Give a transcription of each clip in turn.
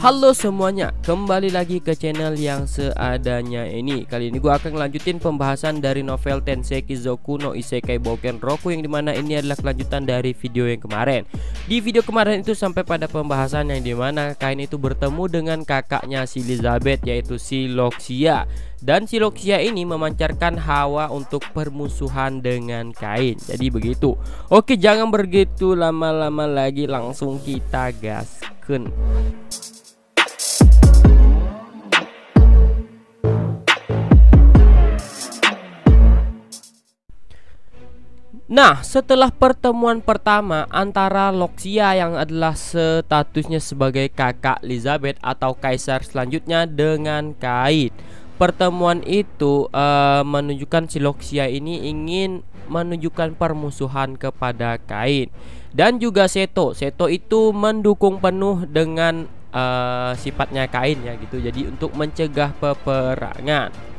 Halo semuanya, kembali lagi ke channel yang seadanya ini. Kali ini gue akan ngelanjutin pembahasan dari novel Tensei Kizoku no Isekai Bouken Roku, yang dimana ini adalah kelanjutan dari video yang kemarin. Di video kemarin itu sampai pada pembahasan yang dimana Kain itu bertemu dengan kakaknya si Elizabeth, yaitu si Loxia. Dan si Loxia ini memancarkan hawa untuk permusuhan dengan Kain. Jadi begitu. Oke, jangan begitu lama-lama lagi, langsung kita gaskeun. Nah, setelah pertemuan pertama antara Loxia yang adalah statusnya sebagai kakak Elizabeth atau kaisar selanjutnya dengan Kain, pertemuan itu menunjukkan si Loxia ini ingin menunjukkan permusuhan kepada Kain. Dan juga Seto itu mendukung penuh dengan sifatnya Kain ya gitu. Jadi untuk mencegah peperangan.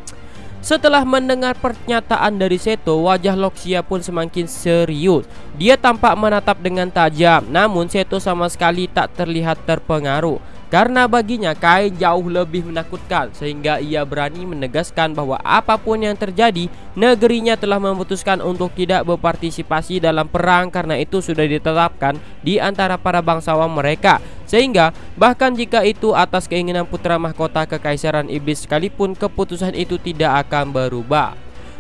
Setelah mendengar pernyataan dari Seto, wajah Loxia pun semakin serius. Dia tampak menatap dengan tajam, namun Seto sama sekali tak terlihat terpengaruh. Karena baginya Kain jauh lebih menakutkan, sehingga ia berani menegaskan bahwa apapun yang terjadi, negerinya telah memutuskan untuk tidak berpartisipasi dalam perang karena itu sudah ditetapkan di antara para bangsawan mereka. Sehingga bahkan jika itu atas keinginan putra mahkota kekaisaran iblis sekalipun, keputusan itu tidak akan berubah.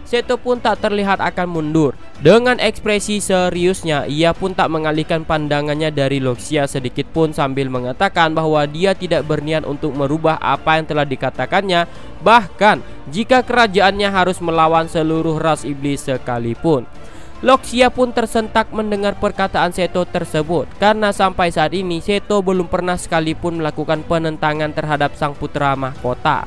Seto pun tak terlihat akan mundur. Dengan ekspresi seriusnya, ia pun tak mengalihkan pandangannya dari Loxia sedikit pun, sambil mengatakan bahwa dia tidak berniat untuk merubah apa yang telah dikatakannya, bahkan jika kerajaannya harus melawan seluruh ras iblis sekalipun. Loxia pun tersentak mendengar perkataan Seto tersebut, karena sampai saat ini Seto belum pernah sekalipun melakukan penentangan terhadap sang putra mahkota.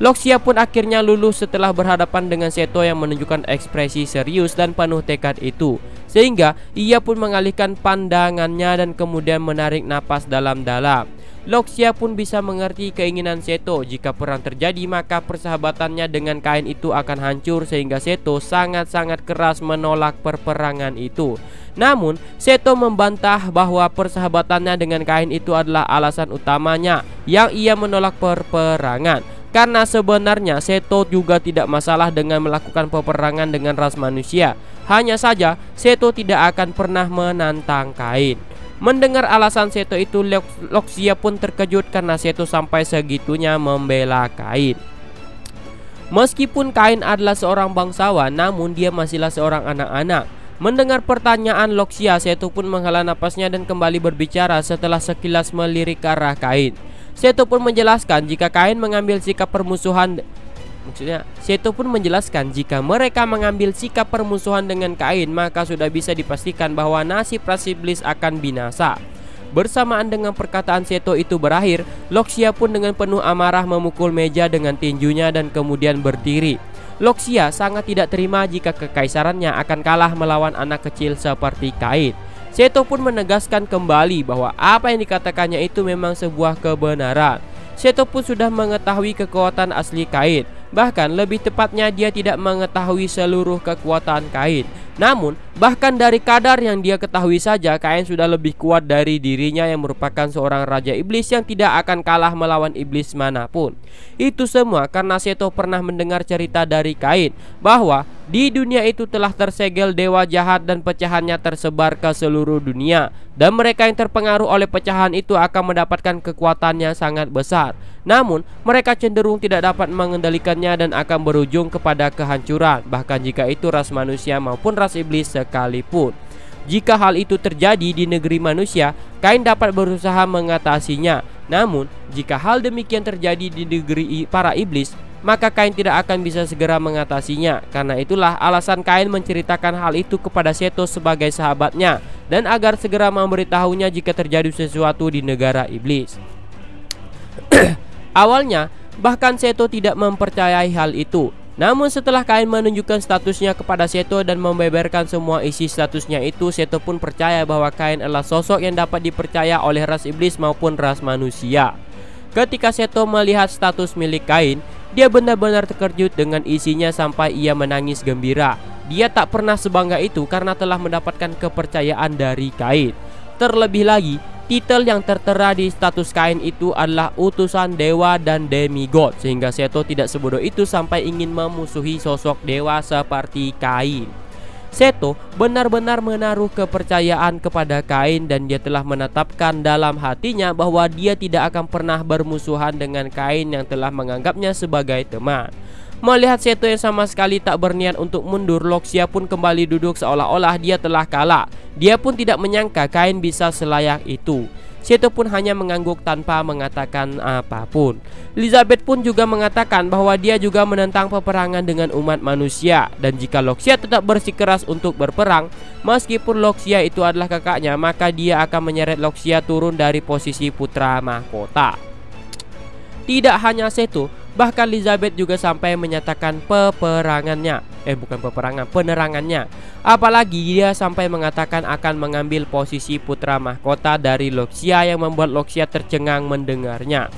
Loxia pun akhirnya lulus setelah berhadapan dengan Seto yang menunjukkan ekspresi serius dan penuh tekad itu, sehingga ia pun mengalihkan pandangannya dan kemudian menarik napas dalam-dalam. Loxia pun bisa mengerti keinginan Seto. Jika perang terjadi, maka persahabatannya dengan Kain itu akan hancur, sehingga Seto sangat-sangat keras menolak perperangan itu. Namun Seto membantah bahwa persahabatannya dengan Kain itu adalah alasan utamanya yang ia menolak perperangan. Karena sebenarnya Seto juga tidak masalah dengan melakukan peperangan dengan ras manusia. Hanya saja Seto tidak akan pernah menantang Kain. Mendengar alasan Seto itu, Loxia pun terkejut karena Seto sampai segitunya membela Kain. Meskipun Kain adalah seorang bangsawan, namun dia masihlah seorang anak-anak. Mendengar pertanyaan Loxia, Seto pun menghela napasnya dan kembali berbicara setelah sekilas melirik ke arah Kain. Seto pun menjelaskan jika Kain mengambil sikap permusuhan, Seto pun menjelaskan jika mereka mengambil sikap permusuhan dengan Kain, maka sudah bisa dipastikan bahwa nasib ras iblis akan binasa. Bersamaan dengan perkataan Seto itu berakhir, Loxia pun dengan penuh amarah memukul meja dengan tinjunya dan kemudian berdiri. Loxia sangat tidak terima jika kekaisarannya akan kalah melawan anak kecil seperti Kain. Seto pun menegaskan kembali bahwa apa yang dikatakannya itu memang sebuah kebenaran. Seto pun sudah mengetahui kekuatan asli Kain. Bahkan lebih tepatnya dia tidak mengetahui seluruh kekuatan Kain. Namun bahkan dari kadar yang dia ketahui saja, Kain sudah lebih kuat dari dirinya yang merupakan seorang raja iblis yang tidak akan kalah melawan iblis manapun. Itu semua karena Seto pernah mendengar cerita dari Kain bahwa di dunia itu telah tersegel dewa jahat dan pecahannya tersebar ke seluruh dunia, dan mereka yang terpengaruh oleh pecahan itu akan mendapatkan kekuatan yang sangat besar. Namun mereka cenderung tidak dapat mengendalikannya dan akan berujung kepada kehancuran, bahkan jika itu ras manusia maupun ras iblis sekalipun. Jika hal itu terjadi di negeri manusia, Kain dapat berusaha mengatasinya. Namun jika hal demikian terjadi di negeri para iblis, maka Kain tidak akan bisa segera mengatasinya. Karena itulah alasan Kain menceritakan hal itu kepada Seto sebagai sahabatnya, dan agar segera memberitahunya jika terjadi sesuatu di negara iblis. Awalnya bahkan Seto tidak mempercayai hal itu. Namun setelah Kain menunjukkan statusnya kepada Seto dan membeberkan semua isi statusnya itu, Seto pun percaya bahwa Kain adalah sosok yang dapat dipercaya oleh ras iblis maupun ras manusia. Ketika Seto melihat status milik Kain, dia benar-benar terkejut dengan isinya sampai ia menangis gembira. Dia tak pernah sebangga itu karena telah mendapatkan kepercayaan dari Kain. Terlebih lagi, titel yang tertera di status Kain itu adalah utusan dewa dan demigod, sehingga Seto tidak sebodoh itu sampai ingin memusuhi sosok dewa seperti Kain. Seto benar-benar menaruh kepercayaan kepada Kain dan dia telah menetapkan dalam hatinya bahwa dia tidak akan pernah bermusuhan dengan Kain yang telah menganggapnya sebagai teman. Melihat Seto yang sama sekali tak berniat untuk mundur, Loxia pun kembali duduk seolah-olah dia telah kalah. Dia pun tidak menyangka Kain bisa selayak itu. Seto pun hanya mengangguk tanpa mengatakan apapun. Elizabeth pun juga mengatakan bahwa dia juga menentang peperangan dengan umat manusia. Dan jika Loxia tetap bersikeras untuk berperang, meskipun Loxia itu adalah kakaknya, maka dia akan menyeret Loxia turun dari posisi putra mahkota. Tidak hanya Seto, bahkan Elizabeth juga sampai menyatakan penerangannya. Apalagi dia sampai mengatakan akan mengambil posisi putra mahkota dari Loxia yang membuat Loxia tercengang mendengarnya.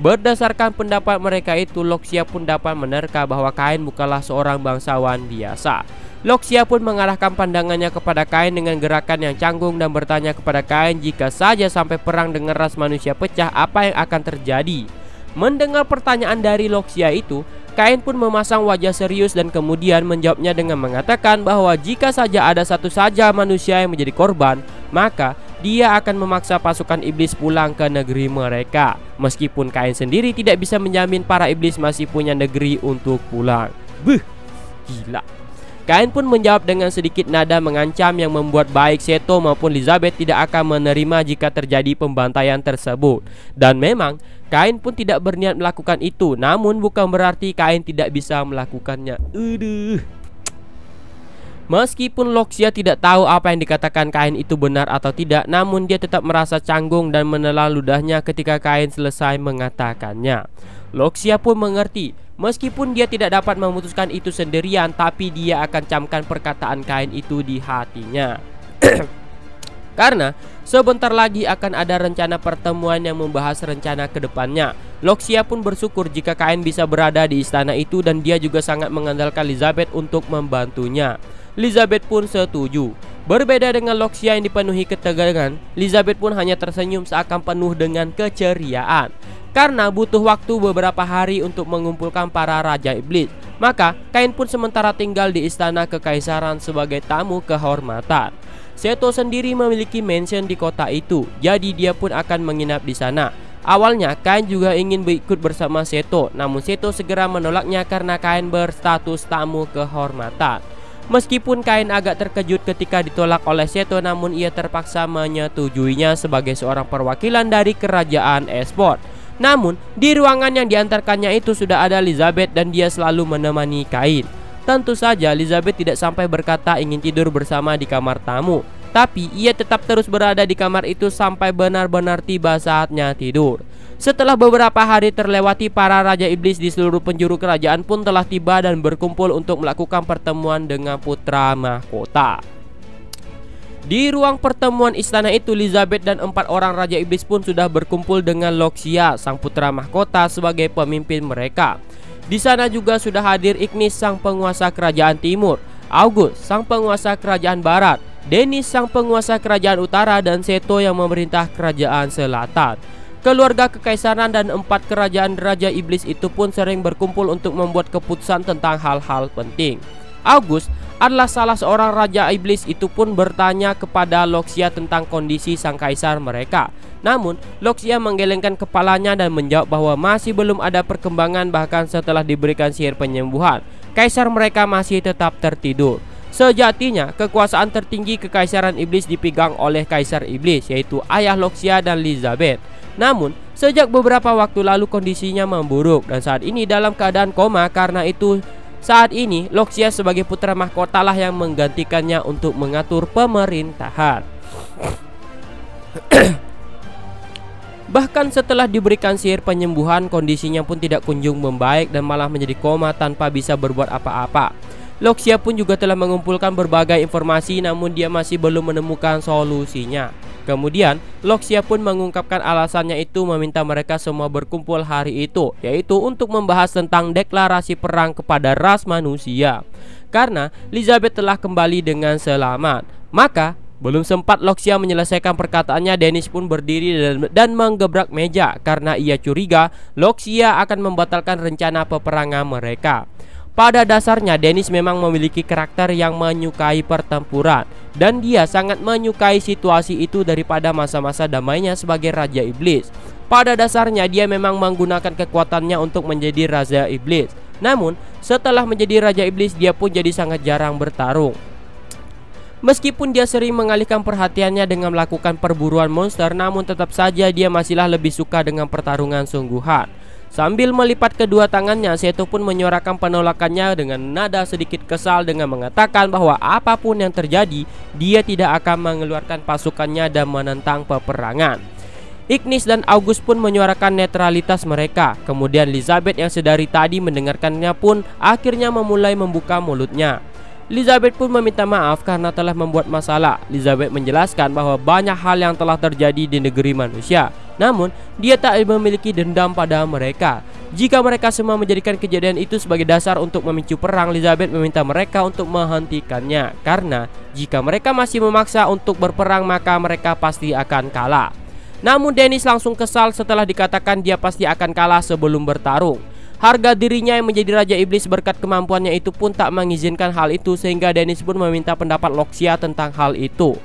Berdasarkan pendapat mereka itu, Loxia pun dapat menerka bahwa Kain bukanlah seorang bangsawan biasa. Loxia pun mengarahkan pandangannya kepada Kain dengan gerakan yang canggung dan bertanya kepada Kain jika saja sampai perang dengan ras manusia pecah, apa yang akan terjadi. Mendengar pertanyaan dari Loxia itu, Kain pun memasang wajah serius dan kemudian menjawabnya dengan mengatakan bahwa jika saja ada satu saja manusia yang menjadi korban, maka dia akan memaksa pasukan iblis pulang ke negeri mereka. Meskipun Kain sendiri tidak bisa menjamin para iblis masih punya negeri untuk pulang. Gila. Kain pun menjawab dengan sedikit nada mengancam yang membuat baik Seto maupun Elizabeth tidak akan menerima jika terjadi pembantaian tersebut. Dan memang Kain pun tidak berniat melakukan itu, namun bukan berarti Kain tidak bisa melakukannya. Meskipun Loxia tidak tahu apa yang dikatakan Kain itu benar atau tidak, namun dia tetap merasa canggung dan menelan ludahnya ketika Kain selesai mengatakannya. Loxia pun mengerti, meskipun dia tidak dapat memutuskan itu sendirian, tapi dia akan camkan perkataan Kain itu di hatinya. Karena sebentar lagi akan ada rencana pertemuan yang membahas rencana ke depannya. Loxia pun bersyukur jika Kain bisa berada di istana itu dan dia juga sangat mengandalkan Elizabeth untuk membantunya. Elizabeth pun setuju. Berbeda dengan Loxia yang dipenuhi ketegangan, Elizabeth pun hanya tersenyum seakan penuh dengan keceriaan. Karena butuh waktu beberapa hari untuk mengumpulkan para raja iblis, maka Kain pun sementara tinggal di istana kekaisaran sebagai tamu kehormatan. Seto sendiri memiliki mansion di kota itu, jadi dia pun akan menginap di sana. Awalnya Kain juga ingin berikut bersama Seto, namun Seto segera menolaknya karena Kain berstatus tamu kehormatan. Meskipun Kain agak terkejut ketika ditolak oleh Seto, namun ia terpaksa menyetujuinya sebagai seorang perwakilan dari kerajaan Esport. Namun di ruangan yang diantarkannya itu sudah ada Elizabeth dan dia selalu menemani Kain. Tentu saja Elizabeth tidak sampai berkata ingin tidur bersama di kamar tamu, tapi ia tetap terus berada di kamar itu sampai benar-benar tiba saatnya tidur. Setelah beberapa hari terlewati, para raja iblis di seluruh penjuru kerajaan pun telah tiba dan berkumpul untuk melakukan pertemuan dengan putra mahkota. Di ruang pertemuan istana itu, Elizabeth dan 4 orang raja iblis pun sudah berkumpul dengan Loxia, sang putra mahkota, sebagai pemimpin mereka. Di sana juga sudah hadir Ignis, sang penguasa kerajaan timur, August, sang penguasa kerajaan barat, Dennis, sang penguasa kerajaan utara, dan Seto yang memerintah kerajaan selatan. Keluarga kekaisaran dan 4 kerajaan raja iblis itu pun sering berkumpul untuk membuat keputusan tentang hal-hal penting. August adalah salah seorang raja iblis, itu pun bertanya kepada Loxia tentang kondisi sang kaisar mereka. Namun Loxia menggelengkan kepalanya dan menjawab bahwa masih belum ada perkembangan, bahkan setelah diberikan sihir penyembuhan, kaisar mereka masih tetap tertidur. Sejatinya kekuasaan tertinggi kekaisaran iblis dipegang oleh kaisar iblis, yaitu ayah Loxia dan Elizabeth. Namun sejak beberapa waktu lalu kondisinya memburuk dan saat ini dalam keadaan koma. Karena itu saat ini Loxia sebagai putra mahkota lah yang menggantikannya untuk mengatur pemerintahan. Bahkan setelah diberikan sihir penyembuhan, kondisinya pun tidak kunjung membaik dan malah menjadi koma tanpa bisa berbuat apa-apa. Loxia pun juga telah mengumpulkan berbagai informasi, namun dia masih belum menemukan solusinya. Kemudian, Loxia pun mengungkapkan alasannya itu meminta mereka semua berkumpul hari itu, yaitu untuk membahas tentang deklarasi perang kepada ras manusia. Karena Elizabeth telah kembali dengan selamat. Maka, belum sempat Loxia menyelesaikan perkataannya, Dennis pun berdiri dan menggebrak meja karena ia curiga Loxia akan membatalkan rencana peperangan mereka. Pada dasarnya Dennis memang memiliki karakter yang menyukai pertempuran, dan dia sangat menyukai situasi itu daripada masa-masa damainya sebagai Raja Iblis. Pada dasarnya dia memang menggunakan kekuatannya untuk menjadi Raja Iblis. Namun setelah menjadi Raja Iblis, dia pun jadi sangat jarang bertarung. Meskipun dia sering mengalihkan perhatiannya dengan melakukan perburuan monster, namun tetap saja dia masihlah lebih suka dengan pertarungan sungguhan. Sambil melipat kedua tangannya, Seto pun menyuarakan penolakannya dengan nada sedikit kesal dengan mengatakan bahwa apapun yang terjadi, dia tidak akan mengeluarkan pasukannya dan menentang peperangan. Ignis dan August pun menyuarakan netralitas mereka. Kemudian Elizabeth yang sedari tadi mendengarkannya pun akhirnya memulai membuka mulutnya. Elizabeth pun meminta maaf karena telah membuat masalah. Elizabeth menjelaskan bahwa banyak hal yang telah terjadi di negeri manusia, namun dia tak memiliki dendam pada mereka. Jika mereka semua menjadikan kejadian itu sebagai dasar untuk memicu perang, Elizabeth meminta mereka untuk menghentikannya. Karena jika mereka masih memaksa untuk berperang, maka mereka pasti akan kalah. Namun Dennis langsung kesal setelah dikatakan dia pasti akan kalah sebelum bertarung. Harga dirinya yang menjadi Raja Iblis berkat kemampuannya itu pun tak mengizinkan hal itu, sehingga Dennis pun meminta pendapat Loxia tentang hal itu.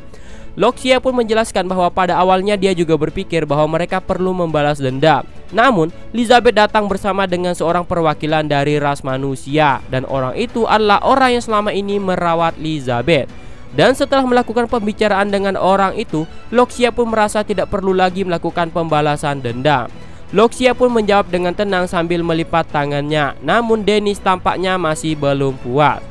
Loxia pun menjelaskan bahwa pada awalnya dia juga berpikir bahwa mereka perlu membalas dendam. Namun Elizabeth datang bersama dengan seorang perwakilan dari ras manusia, dan orang itu adalah orang yang selama ini merawat Elizabeth. Dan setelah melakukan pembicaraan dengan orang itu, Loxia pun merasa tidak perlu lagi melakukan pembalasan dendam. Loxia pun menjawab dengan tenang sambil melipat tangannya. Namun Dennis tampaknya masih belum puas.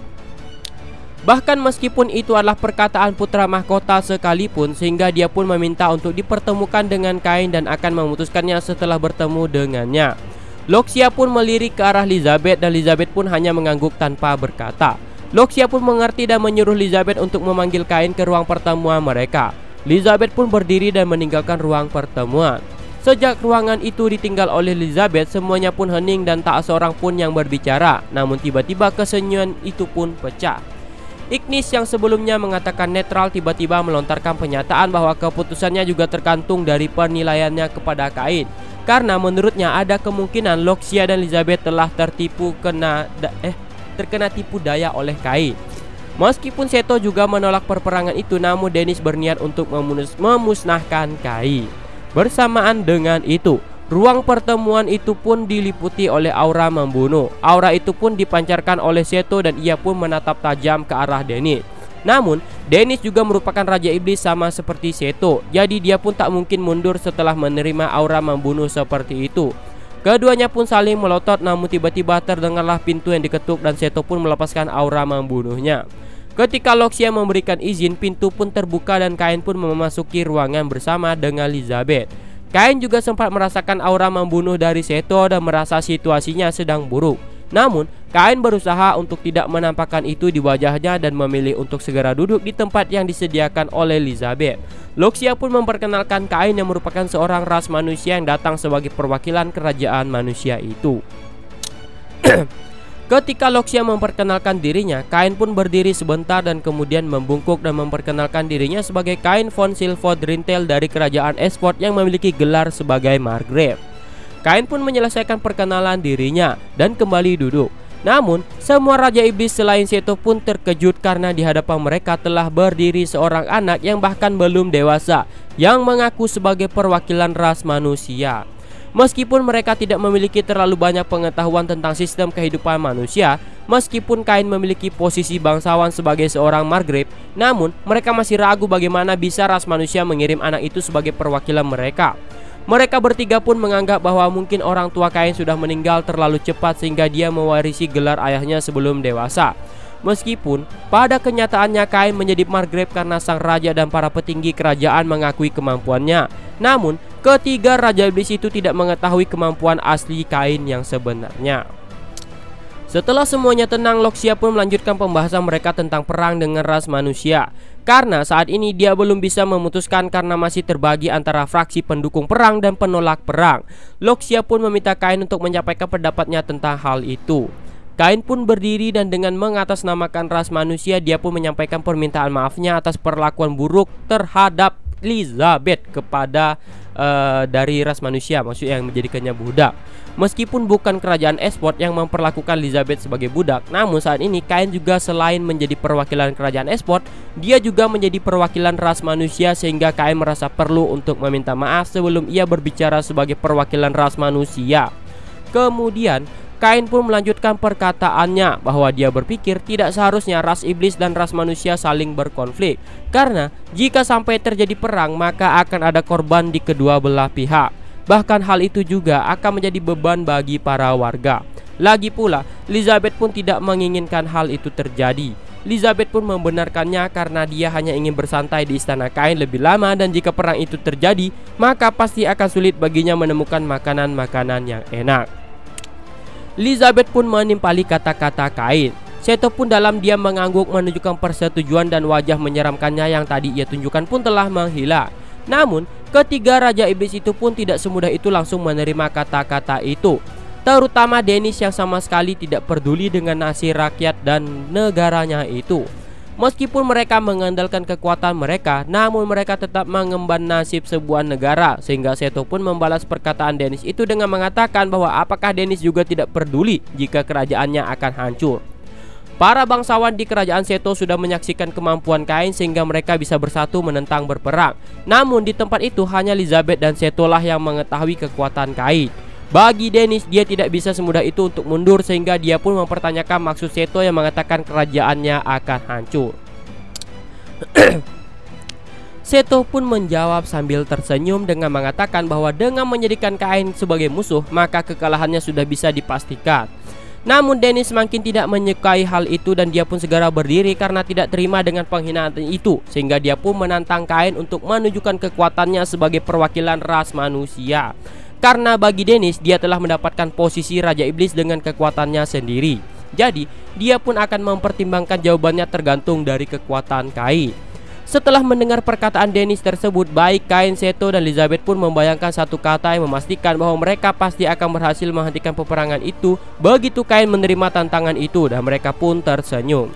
Bahkan meskipun itu adalah perkataan putra mahkota sekalipun, sehingga dia pun meminta untuk dipertemukan dengan Kain dan akan memutuskannya setelah bertemu dengannya. Loxia pun melirik ke arah Elizabeth dan Elizabeth pun hanya mengangguk tanpa berkata. Loxia pun mengerti dan menyuruh Elizabeth untuk memanggil Kain ke ruang pertemuan mereka. Elizabeth pun berdiri dan meninggalkan ruang pertemuan. Sejak ruangan itu ditinggal oleh Elizabeth, semuanya pun hening dan tak seorang pun yang berbicara. Namun tiba-tiba kesenyuman itu pun pecah. Ignis yang sebelumnya mengatakan netral tiba-tiba melontarkan pernyataan bahwa keputusannya juga tergantung dari penilaiannya kepada Kain. Karena menurutnya ada kemungkinan Loxia dan Elizabeth telah terkena tipu daya oleh Kain. Meskipun Seto juga menolak perperangan itu, namun Dennis berniat untuk memusnahkan Kain. Bersamaan dengan itu, ruang pertemuan itu pun diliputi oleh aura membunuh. Aura itu pun dipancarkan oleh Seto dan ia pun menatap tajam ke arah Dennis. Namun, Dennis juga merupakan Raja Iblis sama seperti Seto, jadi dia pun tak mungkin mundur setelah menerima aura membunuh seperti itu. Keduanya pun saling melotot, namun tiba-tiba terdengarlah pintu yang diketuk dan Seto pun melepaskan aura membunuhnya. Ketika Loxia memberikan izin, pintu pun terbuka dan Kain pun memasuki ruangan bersama dengan Elizabeth. Kain juga sempat merasakan aura membunuh dari Seto dan merasa situasinya sedang buruk. Namun, Kain berusaha untuk tidak menampakkan itu di wajahnya dan memilih untuk segera duduk di tempat yang disediakan oleh Elizabeth. Loxia pun memperkenalkan Kain yang merupakan seorang ras manusia yang datang sebagai perwakilan kerajaan manusia itu. Ketika Loxia memperkenalkan dirinya, Kain pun berdiri sebentar dan kemudian membungkuk dan memperkenalkan dirinya sebagai Kain von Silvoldrintel dari kerajaan Esport yang memiliki gelar sebagai Margrave. Kain pun menyelesaikan perkenalan dirinya dan kembali duduk. Namun, semua Raja Iblis selain Seto pun terkejut karena di hadapan mereka telah berdiri seorang anak yang bahkan belum dewasa, yang mengaku sebagai perwakilan ras manusia. Meskipun mereka tidak memiliki terlalu banyak pengetahuan tentang sistem kehidupan manusia, meskipun Kain memiliki posisi bangsawan sebagai seorang Margrave, namun mereka masih ragu bagaimana bisa ras manusia mengirim anak itu sebagai perwakilan mereka. Mereka bertiga pun menganggap bahwa mungkin orang tua Kain sudah meninggal terlalu cepat sehingga dia mewarisi gelar ayahnya sebelum dewasa. Meskipun pada kenyataannya Kain menjadi Margrave karena sang raja dan para petinggi kerajaan mengakui kemampuannya. Namun, ketiga Raja Iblis itu tidak mengetahui kemampuan asli Kain yang sebenarnya. Setelah semuanya tenang, Loxia pun melanjutkan pembahasan mereka tentang perang dengan ras manusia. Karena saat ini dia belum bisa memutuskan karena masih terbagi antara fraksi pendukung perang dan penolak perang. Loxia pun meminta Kain untuk menyampaikan pendapatnya tentang hal itu. Kain pun berdiri dan dengan mengatasnamakan ras manusia, dia pun menyampaikan permintaan maafnya atas perlakuan buruk terhadap Elizabeth kepada dari ras manusia, maksudnya yang menjadikannya budak. Meskipun bukan kerajaan Esport yang memperlakukan Elizabeth sebagai budak, namun saat ini Kain juga selain menjadi perwakilan kerajaan Esport, dia juga menjadi perwakilan ras manusia, sehingga Kain merasa perlu untuk meminta maaf sebelum ia berbicara sebagai perwakilan ras manusia. Kemudian Kain pun melanjutkan perkataannya bahwa dia berpikir tidak seharusnya ras iblis dan ras manusia saling berkonflik, karena jika sampai terjadi perang maka akan ada korban di kedua belah pihak. Bahkan hal itu juga akan menjadi beban bagi para warga. Lagi pula, Elizabeth pun tidak menginginkan hal itu terjadi. Elizabeth pun membenarkannya karena dia hanya ingin bersantai di istana Kain lebih lama, dan jika perang itu terjadi maka pasti akan sulit baginya menemukan makanan-makanan yang enak. Elizabeth pun menimpali kata-kata Kain. Seto pun dalam diam mengangguk menunjukkan persetujuan, dan wajah menyeramkannya yang tadi ia tunjukkan pun telah menghilang. Namun ketiga Raja Iblis itu pun tidak semudah itu langsung menerima kata-kata itu, terutama Dennis yang sama sekali tidak peduli dengan nasib rakyat dan negaranya itu. Meskipun mereka mengandalkan kekuatan mereka, namun mereka tetap mengemban nasib sebuah negara, sehingga Seto pun membalas perkataan Dennis itu dengan mengatakan bahwa apakah Dennis juga tidak peduli jika kerajaannya akan hancur. Para bangsawan di kerajaan Seto sudah menyaksikan kemampuan Kain sehingga mereka bisa bersatu menentang berperang. Namun di tempat itu hanya Elizabeth dan Seto lah yang mengetahui kekuatan Kain. Bagi Dennis, dia tidak bisa semudah itu untuk mundur, sehingga dia pun mempertanyakan maksud Seto yang mengatakan kerajaannya akan hancur. Seto pun menjawab sambil tersenyum dengan mengatakan bahwa dengan menjadikan Kain sebagai musuh, maka kekalahannya sudah bisa dipastikan. Namun Dennis semakin tidak menyukai hal itu, dan dia pun segera berdiri karena tidak terima dengan penghinaan itu, sehingga dia pun menantang Kain untuk menunjukkan kekuatannya sebagai perwakilan ras manusia. Karena bagi Dennis, dia telah mendapatkan posisi Raja Iblis dengan kekuatannya sendiri. Jadi dia pun akan mempertimbangkan jawabannya tergantung dari kekuatan Kain. Setelah mendengar perkataan Dennis tersebut, baik Kain, Seto, dan Elizabeth pun membayangkan satu kata yang memastikan bahwa mereka pasti akan berhasil menghentikan peperangan itu begitu Kain menerima tantangan itu, dan mereka pun tersenyum.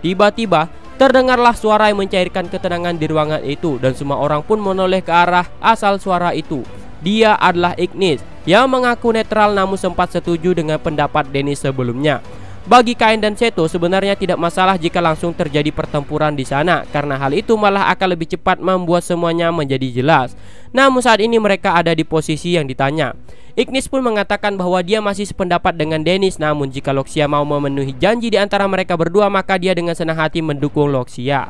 Tiba-tiba terdengarlah suara yang mencairkan ketenangan di ruangan itu, dan semua orang pun menoleh ke arah asal suara itu. Dia adalah Ignis yang mengaku netral namun sempat setuju dengan pendapat Dennis sebelumnya. Bagi Kain dan Seto sebenarnya tidak masalah jika langsung terjadi pertempuran di sana, karena hal itu malah akan lebih cepat membuat semuanya menjadi jelas. Namun saat ini mereka ada di posisi yang ditanya. Ignis pun mengatakan bahwa dia masih sependapat dengan Dennis, namun jika Loxia mau memenuhi janji di antara mereka berdua, maka dia dengan senang hati mendukung Loxia.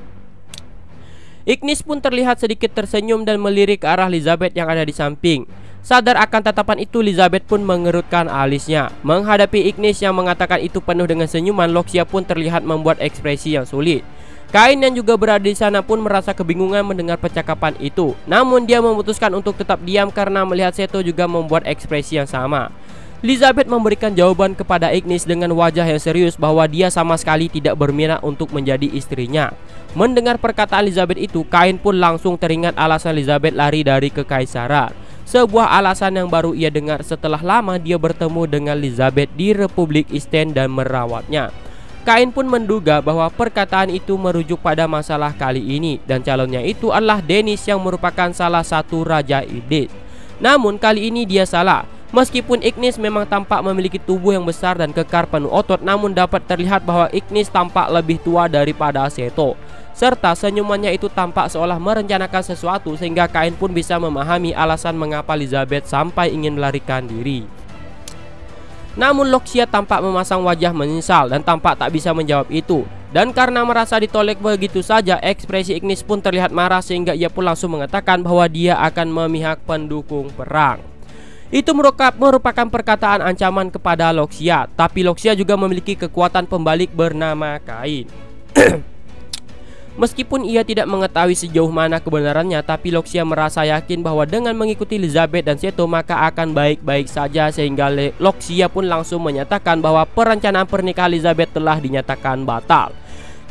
Ignis pun terlihat sedikit tersenyum dan melirik ke arah Elizabeth yang ada di samping. Sadar akan tatapan itu, Elizabeth pun mengerutkan alisnya. Menghadapi Ignis yang mengatakan itu penuh dengan senyuman, Loxia pun terlihat membuat ekspresi yang sulit. Kain yang juga berada di sana pun merasa kebingungan mendengar percakapan itu. Namun dia memutuskan untuk tetap diam karena melihat Seto juga membuat ekspresi yang sama. Elizabeth memberikan jawaban kepada Ignis dengan wajah yang serius bahwa dia sama sekali tidak berminat untuk menjadi istrinya. Mendengar perkataan Elizabeth itu, Kain pun langsung teringat alasan Elizabeth lari dari kekaisaran. Sebuah alasan yang baru ia dengar setelah lama dia bertemu dengan Elizabeth di Republik Eastern dan merawatnya. Kain pun menduga bahwa perkataan itu merujuk pada masalah kali ini, dan calonnya itu adalah Dennis yang merupakan salah satu Raja Iblis. Namun kali ini dia salah. Meskipun Ignis memang tampak memiliki tubuh yang besar dan kekar penuh otot, namun dapat terlihat bahwa Ignis tampak lebih tua daripada Seto. Serta senyumannya itu tampak seolah merencanakan sesuatu, sehingga Kain pun bisa memahami alasan mengapa Elizabeth sampai ingin melarikan diri. Namun Loxia tampak memasang wajah menyesal dan tampak tak bisa menjawab itu. Dan karena merasa ditolak begitu saja, ekspresi Ignis pun terlihat marah, sehingga ia pun langsung mengatakan bahwa dia akan memihak pendukung perang. Itu merupakan perkataan ancaman kepada Loxia, tapi Loxia juga memiliki kekuatan pembalik bernama Kain. Meskipun ia tidak mengetahui sejauh mana kebenarannya, tapi Loxia merasa yakin bahwa dengan mengikuti Elizabeth dan Seto maka akan baik-baik saja, sehingga Loxia pun langsung menyatakan bahwa perencanaan pernikahan Elizabeth telah dinyatakan batal.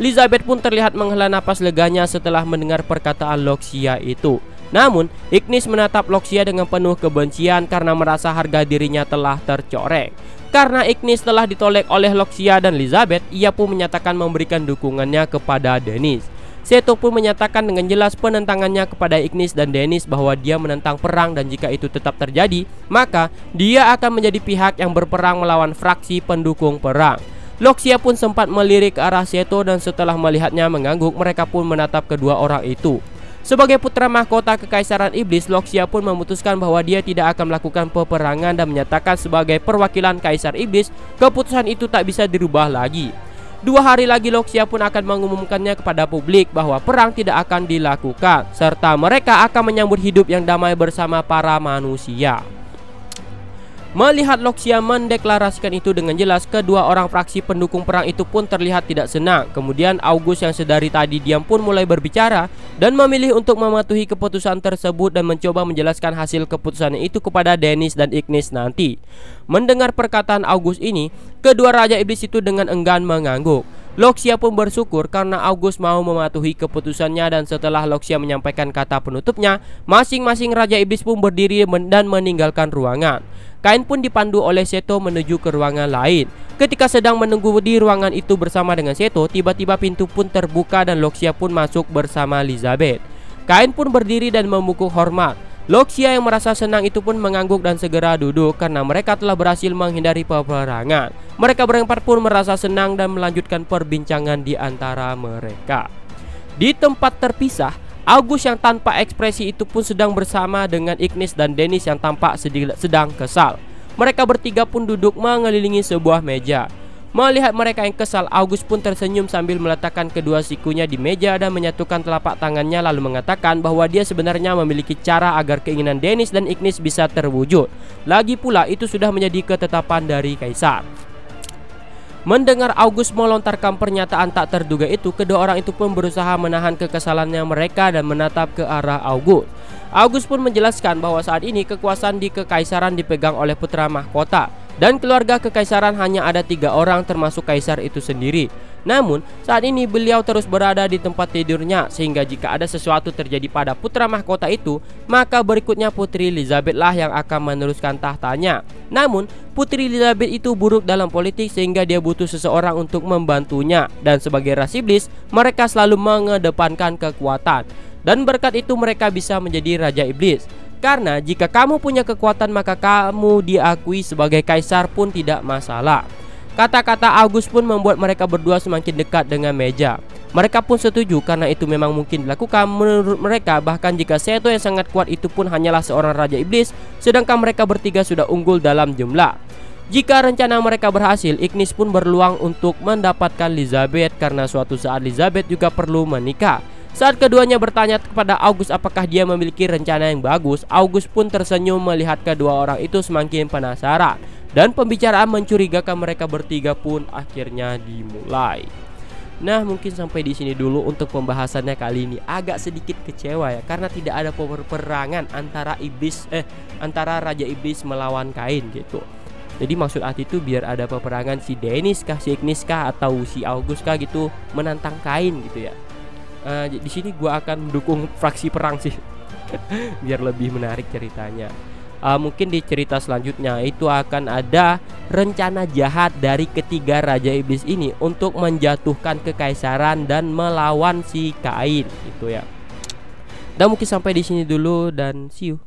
Elizabeth pun terlihat menghela napas leganya setelah mendengar perkataan Loxia itu. Namun, Ignis menatap Loxia dengan penuh kebencian karena merasa harga dirinya telah tercoreng. Karena Ignis telah ditolak oleh Loxia dan Elizabeth, ia pun menyatakan memberikan dukungannya kepada Dennis. Seto pun menyatakan dengan jelas penentangannya kepada Ignis dan Dennis bahwa dia menentang perang, dan jika itu tetap terjadi, maka dia akan menjadi pihak yang berperang melawan fraksi pendukung perang. Loxia pun sempat melirik ke arah Seto, dan setelah melihatnya mengangguk, mereka pun menatap kedua orang itu. Sebagai putra mahkota Kekaisaran Iblis, Loxia pun memutuskan bahwa dia tidak akan melakukan peperangan dan menyatakan sebagai perwakilan Kaisar Iblis, keputusan itu tak bisa dirubah lagi. 2 hari lagi Loxia pun akan mengumumkannya kepada publik bahwa perang tidak akan dilakukan, serta mereka akan menyambut hidup yang damai bersama para manusia. Melihat Loxia mendeklarasikan itu dengan jelas, kedua orang fraksi pendukung perang itu pun terlihat tidak senang. Kemudian August yang sedari tadi diam pun mulai berbicara dan memilih untuk mematuhi keputusan tersebut dan mencoba menjelaskan hasil keputusan itu kepada Dennis dan Ignis nanti. Mendengar perkataan August ini, kedua Raja Iblis itu dengan enggan mengangguk. Loxia pun bersyukur karena August mau mematuhi keputusannya, dan setelah Loxia menyampaikan kata penutupnya, masing-masing Raja Iblis pun berdiri dan meninggalkan ruangan. Kain pun dipandu oleh Seto menuju ke ruangan lain. Ketika sedang menunggu di ruangan itu bersama dengan Seto, tiba-tiba pintu pun terbuka dan Loxia pun masuk bersama Elizabeth. Kain pun berdiri dan memukul hormat. Loxia yang merasa senang itu pun mengangguk dan segera duduk karena mereka telah berhasil menghindari peperangan. Mereka berempat pun merasa senang dan melanjutkan perbincangan di antara mereka. Di tempat terpisah, August yang tanpa ekspresi itu pun sedang bersama dengan Ignis dan Dennis yang tampak sedang kesal. Mereka bertiga pun duduk mengelilingi sebuah meja. Melihat mereka yang kesal, August pun tersenyum sambil meletakkan kedua sikunya di meja dan menyatukan telapak tangannya, lalu mengatakan bahwa dia sebenarnya memiliki cara agar keinginan Dennis dan Ignis bisa terwujud. Lagi pula itu sudah menjadi ketetapan dari Kaisar. Mendengar August melontarkan pernyataan tak terduga itu, kedua orang itu pun berusaha menahan kekesalannya mereka dan menatap ke arah August. August pun menjelaskan bahwa saat ini kekuasaan di Kekaisaran dipegang oleh putra mahkota, dan keluarga Kekaisaran hanya ada 3 orang termasuk Kaisar itu sendiri. Namun saat ini beliau terus berada di tempat tidurnya, sehingga jika ada sesuatu terjadi pada putra mahkota itu, maka berikutnya Putri Elizabeth lah yang akan meneruskan tahtanya. Namun Putri Elizabeth itu buruk dalam politik, sehingga dia butuh seseorang untuk membantunya, dan sebagai ras iblis mereka selalu mengedepankan kekuatan, dan berkat itu mereka bisa menjadi Raja Iblis. Karena jika kamu punya kekuatan maka kamu diakui sebagai kaisar pun tidak masalah. Kata-kata August pun membuat mereka berdua semakin dekat dengan meja. Mereka pun setuju karena itu memang mungkin dilakukan menurut mereka. Bahkan jika Seto yang sangat kuat itu pun hanyalah seorang Raja Iblis, sedangkan mereka bertiga sudah unggul dalam jumlah. Jika rencana mereka berhasil, Ignis pun berluang untuk mendapatkan Elizabeth karena suatu saat Elizabeth juga perlu menikah. Saat keduanya bertanya kepada August apakah dia memiliki rencana yang bagus, August pun tersenyum melihat kedua orang itu semakin penasaran, dan pembicaraan mencurigakan mereka bertiga pun akhirnya dimulai. Nah, mungkin sampai di sini dulu untuk pembahasannya kali ini. Agak sedikit kecewa ya karena tidak ada peperangan antara Raja Iblis melawan Kain gitu. Jadi maksud arti itu biar ada peperangan si Dennis kah, si Ignis kah, atau si August kah gitu menantang Kain gitu ya. Di sini gue akan mendukung fraksi perang sih biar lebih menarik ceritanya. Mungkin di cerita selanjutnya itu akan ada rencana jahat dari ketiga Raja Iblis ini untuk menjatuhkan kekaisaran dan melawan si Kain gitu ya. Dan mungkin sampai di sini dulu dan see you.